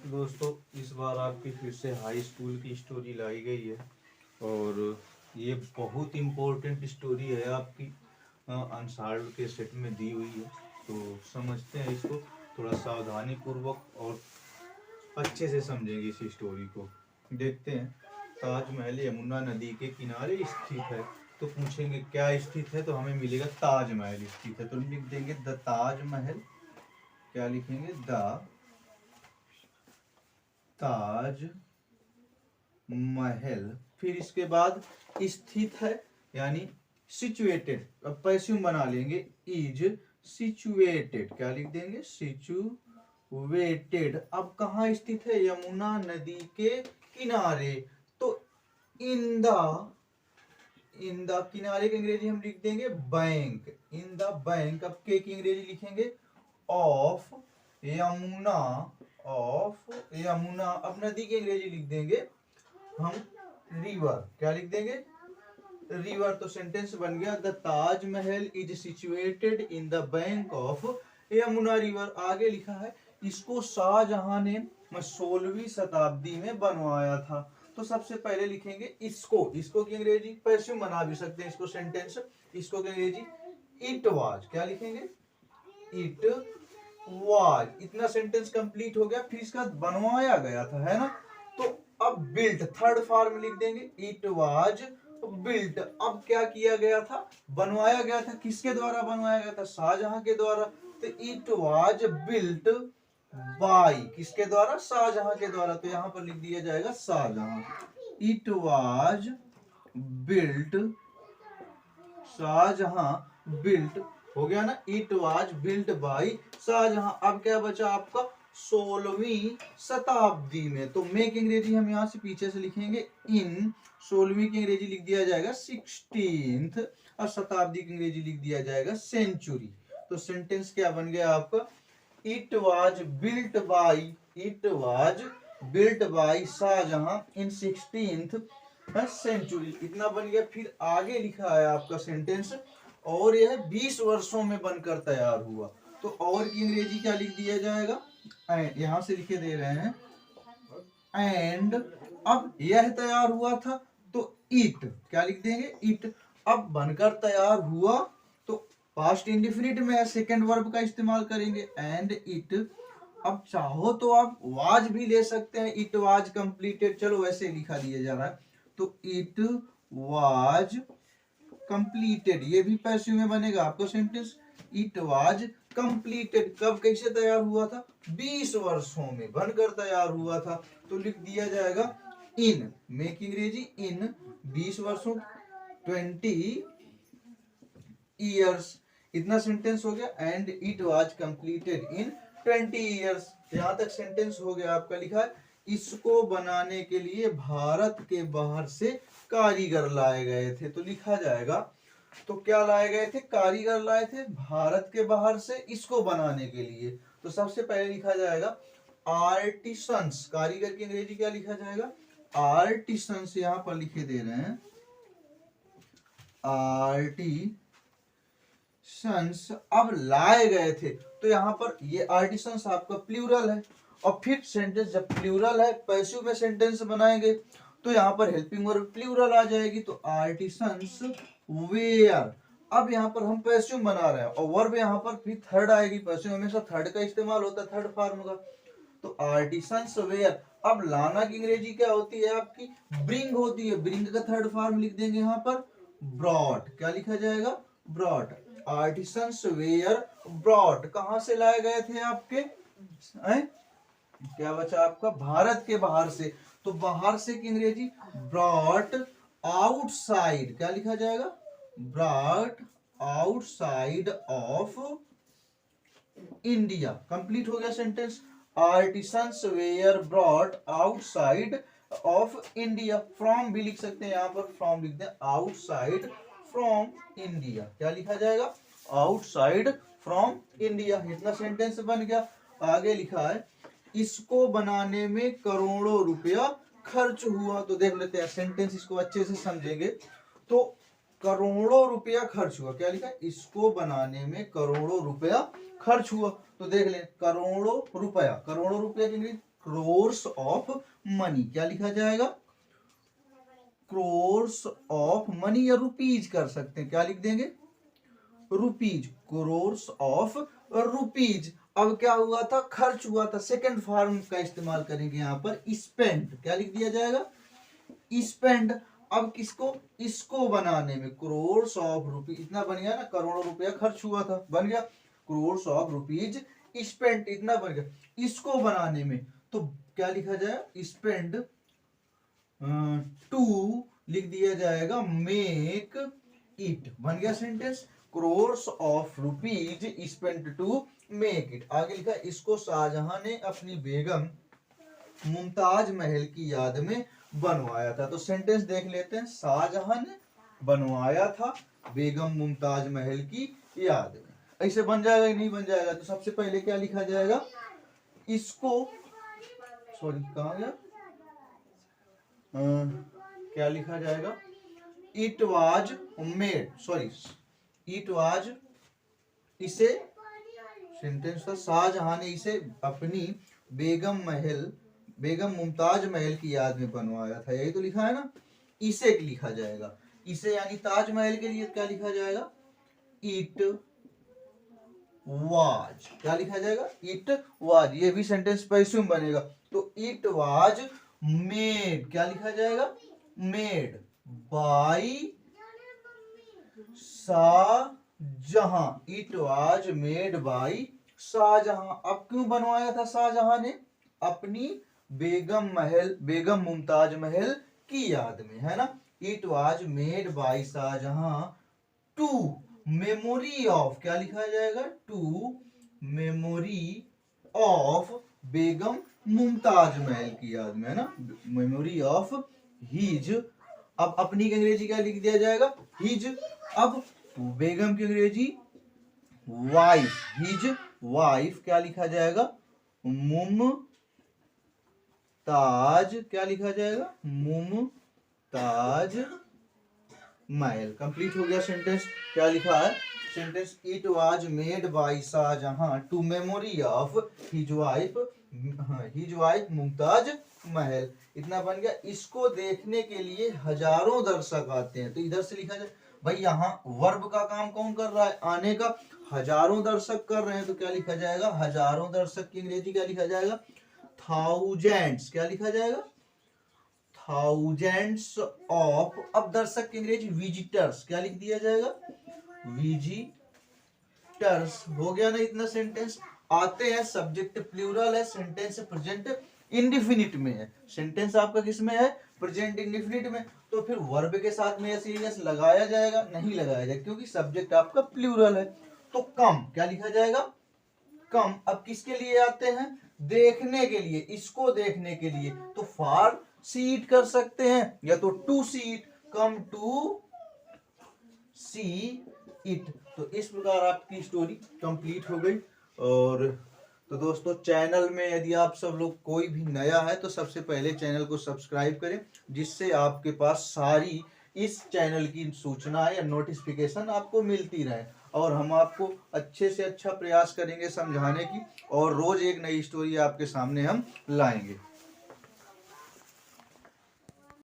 दोस्तों, इस बार आपकी फिर से हाई स्कूल की स्टोरी लाई गई है और ये बहुत इम्पोर्टेंट स्टोरी है आपकी अनसॉल्व्ड के सेट में दी हुई है। तो समझते हैं इसको थोड़ा सावधानी पूर्वक और अच्छे से समझेंगे इस स्टोरी को। देखते हैं। ताजमहल यमुना नदी के किनारे स्थित है। तो पूछेंगे क्या स्थित है, तो हमें मिलेगा ताजमहल स्थित है। तो लिख देंगे द ताजमहल। क्या लिखेंगे? द ताज महल। फिर इसके बाद स्थित है यानी सिचुएटेड। अब पैसिव बना लेंगे, इज सिचुएटेड। क्या लिख देंगे? सिचुएटेड। अब कहाँ स्थित है? यमुना नदी के किनारे। तो इन द किनारे की अंग्रेजी हम लिख देंगे बैंक। In the bank. अब के की अंग्रेजी लिखेंगे ऑफ यमुना। ऑफ यमुना। अब नदी की अंग्रेजी लिख देंगे हम रिवर। क्या लिख देंगे? रिवर। तो सेंटेंस बन गया the Taj Mahal is situated in the bank of Yamuna river. आगे लिखा है इसको शाहजहां ने 16वीं शताब्दी में बनवाया था। तो सबसे पहले लिखेंगे इसको की अंग्रेजी पैसिव बना भी सकते हैं इसको सेंटेंस। इसको की अंग्रेजी इट वाज। क्या लिखेंगे? It was. इतना सेंटेंस कंप्लीट हो गया। फिर इसका बनवाया गया था, है ना? तो अब बिल्ट थर्ड फॉर्म लिख देंगे इट वाज बिल्ट। अब क्या किया गया था? बनवाया गया था। किसके द्वारा बनवाया गया था? शाहजहां के द्वारा। तो इट वाज बिल्ट बाय किसके द्वारा? शाहजहां के द्वारा। तो यहां पर लिख दिया जाएगा Shahjahan. It was built Shahjahan built. हो गया ना? It was built by Shahjahan. अब क्या बचा आपका? 16वीं शताब्दी में। तो मे की अंग्रेजी हम यहां से पीछे से लिखेंगे इन। 16वीं की अंग्रेजी लिख दिया जाएगा 16th। और शताब्दी की अंग्रेजी लिख दिया जाएगा सेंचुरी। तो सेंटेंस क्या बन गया आपका? It was built by Shahjahan in 16th century. इतना बन गया। फिर आगे लिखा है आपका सेंटेंस और यह 20 वर्षों में बनकर तैयार हुआ। तो और की अंग्रेजी क्या लिख दिया जाएगा? यहां से लिखे दे रहे हैं एंड। अब यह तैयार हुआ था तो इट। क्या लिख देंगे? इट। अब बनकर तैयार हुआ तो पास्ट इंडेफिनिट में सेकंड वर्ब का इस्तेमाल करेंगे एंड इट। अब चाहो तो आप वाज भी ले सकते हैं, इट वाज कंप्लीटेड। चलो वैसे लिखा दिया जा रहा है। तो इट वाज कंप्लीटेड। ये भी पैसिव में बनेगा आपका सेंटेंस। It was completed. कब कैसे तैयार हुआ था? 20 वर्षों में बनकर तैयार हुआ था। तो लिख दिया जाएगा इन। मेक अंग्रेजी इन 20 वर्षों 20 ईयर्स। इतना सेंटेंस हो गया and it was completed in 20 years. यहां तक सेंटेंस हो गया आपका। लिखा है इसको बनाने के लिए भारत के बाहर से कारीगर लाए गए थे। तो लिखा जाएगा तो क्या लाए गए थे? कारीगर लाए थे भारत के बाहर से इसको बनाने के लिए। तो सबसे पहले लिखा जाएगा आर्टिसंस। कारीगर की अंग्रेजी क्या लिखा जाएगा? आर्टिसंस। यहां पर लिखे दे रहे हैं आर्टिसंस। अब लाए गए थे तो यहां पर ये आर्टिसंस आपका प्लूरल है। और फिर सेंटेंस जब प्लूरल है पैसिव में सेंटेंस बनाएंगे तो यहां पर हेल्पिंग वर्ब प्लूरल आ जाएगी। तो आर्टिसंस वेयर। अब यहाँ पर हम पैसिव बना रहे हैं और वर्ब यहाँ पर फिर थर्ड आएगी। पैसिव हमेशा थर्ड का इस्तेमाल होता है, थर्ड फॉर्म का। तो आर्टिसंस वेयर। अब लाना की अंग्रेजी क्या होती है आपकी? ब्रिंग होती है। ब्रिंग का थर्ड फॉर्म लिख देंगे यहाँ पर ब्रॉट। क्या लिखा जाएगा? ब्रॉट। Artisans were brought. कहां से लाए गए थे आपके? क्या बचा आपका? भारत के बाहर से। तो बाहर से की अंग्रेजी ब्रॉट आउटसाइड। क्या लिखा जाएगा? Brought outside of India. Complete हो गया sentence. Artisans were brought outside of India. From भी लिख सकते हैं, यहां पर फ्रॉम लिख दें आउटसाइड फ्रॉम इंडिया। क्या लिखा जाएगा? Outside from India. इतना सेंटेंस बन गया। आगे लिखा है इसको बनाने में करोड़ों रुपया खर्च हुआ। तो देख लेते हैं सेंटेंस, इसको अच्छे से समझेंगे। तो करोड़ों रुपया खर्च हुआ। क्या लिखा है? इसको बनाने में करोड़ों रुपया खर्च हुआ। तो देख ले करोड़ों रुपया। करोड़ों रुपया की क्रोर्स ऑफ मनी, क्या लिखा जाएगा, क्रोर्स ऑफ मनी, या रुपीज कर सकते हैं, क्या लिख देंगे, रुपीज, क्रोर्स ऑफ रुपीज। अब क्या हुआ था, खर्च हुआ था, सेकंड फॉर्म का इस्तेमाल करेंगे यहाँ पर, स्पेंड, क्या लिख दिया जाएगा, स्पेंड। अब किसको, इसको बनाने में, क्रोर्स ऑफ रुपीज, इतना बन गया ना, करोड़ों रुपया खर्च हुआ था, बन गया, क्रोर्स ऑफ रुपीज स्पेंड, इतना बन गया। इसको बनाने में तो क्या लिखा जाए, स्पेंड टू लिख दिया जाएगा मेक इट, बन गया sentence, crores of rupees spend to make it. आगे लिखा, इसको शाहजहां ने अपनी बेगम मुमताज महल की याद में बनवाया था। तो सेंटेंस देख लेते हैं, शाहजहां ने बनवाया था बेगम मुमताज महल की याद में। ऐसे बन जाएगा कि नहीं बन जाएगा, तो सबसे पहले क्या लिखा जाएगा, इसको, सॉरी कहाँ गया, क्या लिखा जाएगा, it was made, sorry it was, इसे, सेंटेंस था, शाहजहां ने इसे अपनी बेगम मुमताज महल की याद में बनवाया था, यही तो लिखा है ना, इसे लिखा जाएगा, इसे यानी ताजमहल के लिए क्या लिखा जाएगा, इट वाज, क्या लिखा जाएगा, इट वाज, ये भी सेंटेंस पैसिव बनेगा, तो इट वाज मेड, क्या लिखा जाएगा, made by Shahjahan, it was made by Shahjahan. अब क्यों बनवाया था शाहजहां ने, अपनी बेगम मुमताज महल की याद में, है ना, it was made by Shahjahan to memory of, क्या लिखा जाएगा, to memory of Begum Mumtaz Mahal की याद में, है ना, मेमोरी ऑफ हिज। अब अपनी की अंग्रेजी क्या लिख दिया जाएगा, हिज। अब बेगम की अंग्रेजी वाइफ, हिज वाइफ, क्या लिखा जाएगा, मुमताज, क्या लिखा जाएगा, मुमताज महल। कंप्लीट हो गया सेंटेंस। क्या लिखा है sentence, it was made by Shahjahan to memory of his wife Mumtaz Mahal, इतना बन गया। इसको देखने के लिए हजारों दर्शक आते हैं, तो इधर से लिखा जाए भाई, यहाँ वर्ब का काम कौन कर रहा है, आने का, हजारों दर्शक कर रहे हैं, तो क्या लिखा जाएगा, हजारों दर्शक की अंग्रेजी क्या लिखा जाएगा, थाउजेंड्स, क्या लिखा जाएगा, थाउजेंड्स ऑफ। अब दर्शक की अंग्रेजी विजिटर्स, क्या लिख दिया जाएगा, विजिटर्स। हो गया ना इतना सेंटेंस। आते हैं, सब्जेक्ट प्लूरल है, सेंटेंस प्रेजेंट इंडेफिनिट में है, सेंटेंस आपका किस में है, प्रेजेंट इंडेफिनिट में, तो फिर वर्ब के साथ में एस लगाया जाएगा, नहीं लगाया जाएगा, क्योंकि सब्जेक्ट आपका प्लूरल है। तो कम, क्या लिखा जाएगा, कम। अब किसके लिए आते हैं, देखने के लिए, इसको देखने के लिए, तो फॉर सी इट कर सकते हैं, या तो to see it, come to see it. तो इस प्रकार आपकी स्टोरी कंप्लीट हो गई। और तो दोस्तों, चैनल में यदि आप सब लोग कोई भी नया है तो सबसे पहले चैनल को सब्सक्राइब करें, जिससे आपके पास सारी इस चैनल की सूचना या नोटिफिकेशन आपको मिलती रहे, और हम आपको अच्छे से अच्छा प्रयास करेंगे समझाने की, और रोज एक नई स्टोरी आपके सामने हम लाएंगे।